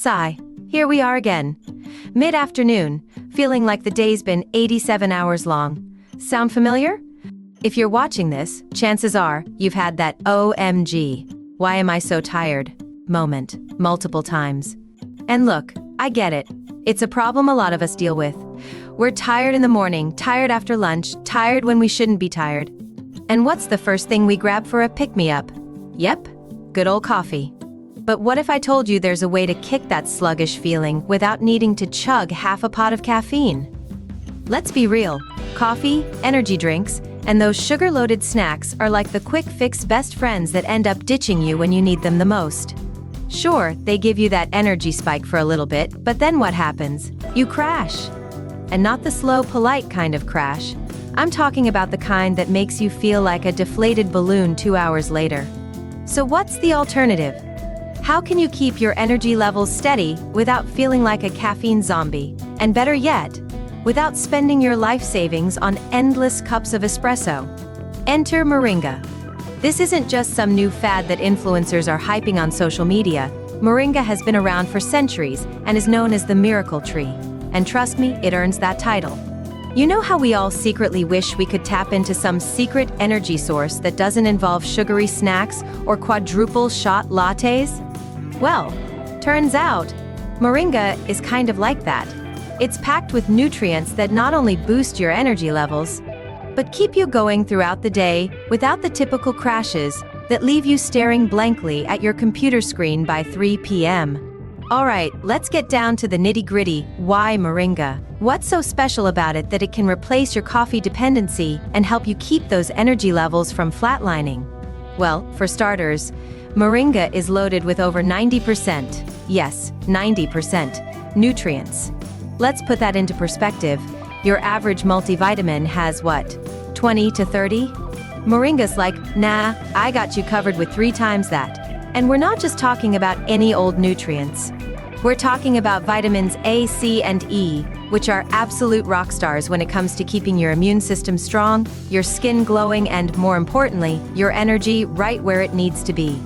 Sigh. Here we are again. Mid-afternoon, feeling like the day's been 87 hours long. Sound familiar? If you're watching this, chances are you've had that OMG, why am I so tired moment multiple times. And look, I get it. It's a problem a lot of us deal with. We're tired in the morning, tired after lunch, tired when we shouldn't be tired. And what's the first thing we grab for a pick-me-up? Yep, good old coffee. But what if I told you there's a way to kick that sluggish feeling without needing to chug half a pot of caffeine? Let's be real. Coffee, energy drinks, and those sugar-loaded snacks are like the quick-fix best friends that end up ditching you when you need them the most. Sure, they give you that energy spike for a little bit, but then what happens? You crash. And not the slow, polite kind of crash. I'm talking about the kind that makes you feel like a deflated balloon 2 hours later. So what's the alternative? How can you keep your energy levels steady without feeling like a caffeine zombie? And better yet, without spending your life savings on endless cups of espresso? Enter Moringa. This isn't just some new fad that influencers are hyping on social media. Moringa has been around for centuries and is known as the miracle tree. And trust me, it earns that title. You know how we all secretly wish we could tap into some secret energy source that doesn't involve sugary snacks or quadruple shot lattes? Well, turns out, Moringa is kind of like that. It's packed with nutrients that not only boost your energy levels, but keep you going throughout the day without the typical crashes that leave you staring blankly at your computer screen by 3 p.m. Alright, let's get down to the nitty-gritty. Why Moringa? What's so special about it that it can replace your coffee dependency and help you keep those energy levels from flatlining? Well, for starters, Moringa is loaded with over 90%, yes, 90%, nutrients. Let's put that into perspective. Your average multivitamin has what, 20 to 30? Moringa's like, nah, I got you covered with 3 times that. And we're not just talking about any old nutrients. We're talking about vitamins A, C, and E, which are absolute rock stars when it comes to keeping your immune system strong, your skin glowing, and more importantly, your energy right where it needs to be.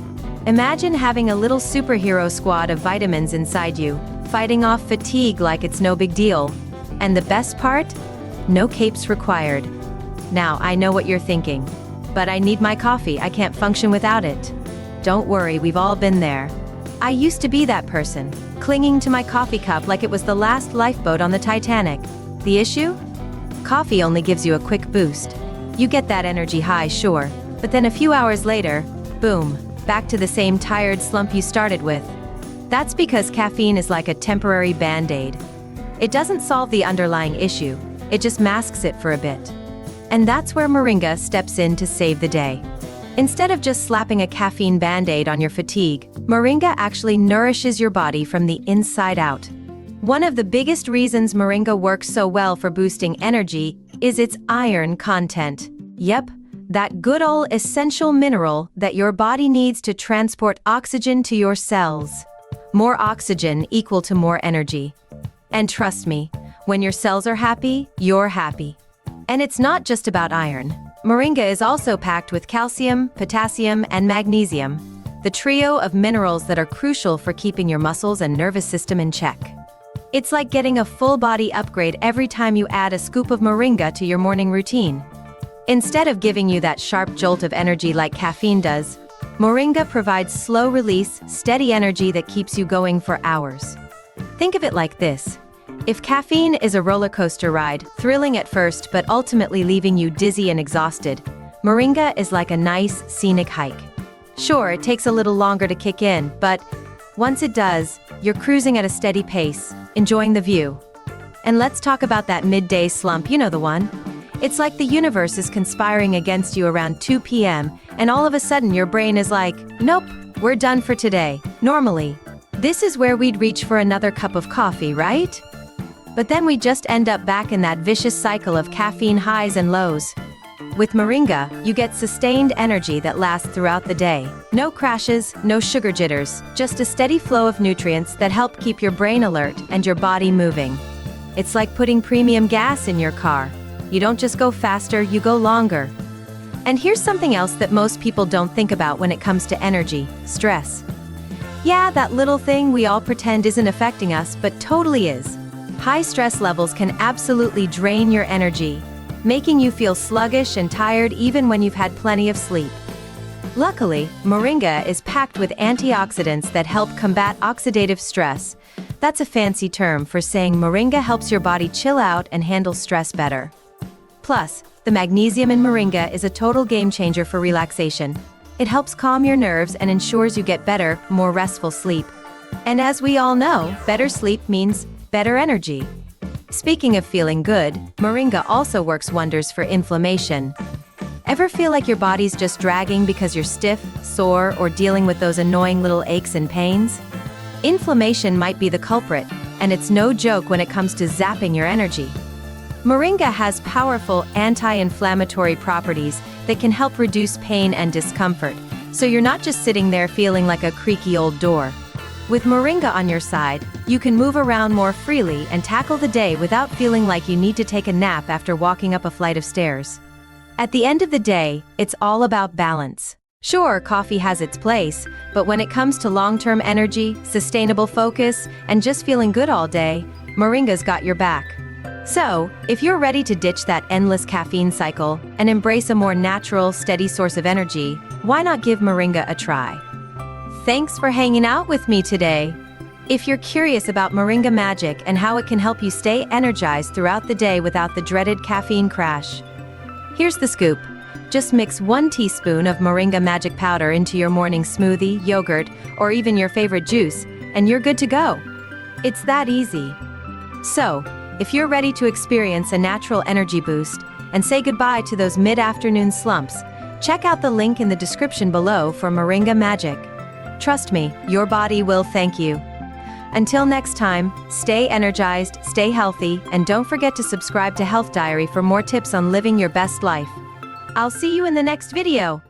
Imagine having a little superhero squad of vitamins inside you, fighting off fatigue like it's no big deal. And the best part? No capes required. Now, I know what you're thinking. But I need my coffee, I can't function without it. Don't worry, we've all been there. I used to be that person, clinging to my coffee cup like it was the last lifeboat on the Titanic. The issue? Coffee only gives you a quick boost. You get that energy high, sure, but then a few hours later, boom, back to the same tired slump you started with. That's because caffeine is like a temporary band-aid. It doesn't solve the underlying issue, it just masks it for a bit. And that's where Moringa steps in to save the day. Instead of just slapping a caffeine band-aid on your fatigue, Moringa actually nourishes your body from the inside out. One of the biggest reasons Moringa works so well for boosting energy is its iron content. Yep, that good old essential mineral that your body needs to transport oxygen to your cells. More oxygen equal to more energy. And trust me, when your cells are happy, you're happy. And it's not just about iron. Moringa is also packed with calcium, potassium, and magnesium, the trio of minerals that are crucial for keeping your muscles and nervous system in check. It's like getting a full-body upgrade every time you add a scoop of Moringa to your morning routine. Instead of giving you that sharp jolt of energy like caffeine does, Moringa provides slow-release, steady energy that keeps you going for hours. Think of it like this. If caffeine is a roller coaster ride, thrilling at first but ultimately leaving you dizzy and exhausted, Moringa is like a nice, scenic hike. Sure, it takes a little longer to kick in, but once it does, you're cruising at a steady pace, enjoying the view. And let's talk about that midday slump, you know the one. It's like the universe is conspiring against you around 2 p.m., and all of a sudden your brain is like, nope, we're done for today. Normally, this is where we'd reach for another cup of coffee, right? But then we just end up back in that vicious cycle of caffeine highs and lows. With Moringa, you get sustained energy that lasts throughout the day. No crashes, no sugar jitters, just a steady flow of nutrients that help keep your brain alert and your body moving. It's like putting premium gas in your car. You don't just go faster, you go longer. And here's something else that most people don't think about when it comes to energy: stress. Yeah, that little thing we all pretend isn't affecting us, but totally is. High stress levels can absolutely drain your energy, making you feel sluggish and tired even when you've had plenty of sleep. Luckily, Moringa is packed with antioxidants that help combat oxidative stress. That's a fancy term for saying Moringa helps your body chill out and handle stress better. Plus, the magnesium in Moringa is a total game changer for relaxation. It helps calm your nerves and ensures you get better, more restful sleep. And as we all know, better sleep means better energy. Speaking of feeling good, Moringa also works wonders for inflammation. Ever feel like your body's just dragging because you're stiff, sore, or dealing with those annoying little aches and pains? Inflammation might be the culprit, and it's no joke when it comes to zapping your energy. Moringa has powerful anti-inflammatory properties that can help reduce pain and discomfort, so you're not just sitting there feeling like a creaky old door. With Moringa on your side, you can move around more freely and tackle the day without feeling like you need to take a nap after walking up a flight of stairs. At the end of the day, it's all about balance. Sure, coffee has its place, but when it comes to long-term energy, sustainable focus, and just feeling good all day, Moringa's got your back. So, if you're ready to ditch that endless caffeine cycle and embrace a more natural, steady source of energy, why not give Moringa a try? Thanks for hanging out with me today. If you're curious about Moringa magic and how it can help you stay energized throughout the day without the dreaded caffeine crash, here's the scoop. Just mix 1 teaspoon of Moringa magic powder into your morning smoothie, yogurt, or even your favorite juice, and you're good to go. It's that easy. So, if you're ready to experience a natural energy boost and say goodbye to those mid-afternoon slumps, check out the link in the description below for Moringa magic. Trust me, your body will thank you. Until next time, stay energized, stay healthy, and don't forget to subscribe to Health Diary for more tips on living your best life. I'll see you in the next video.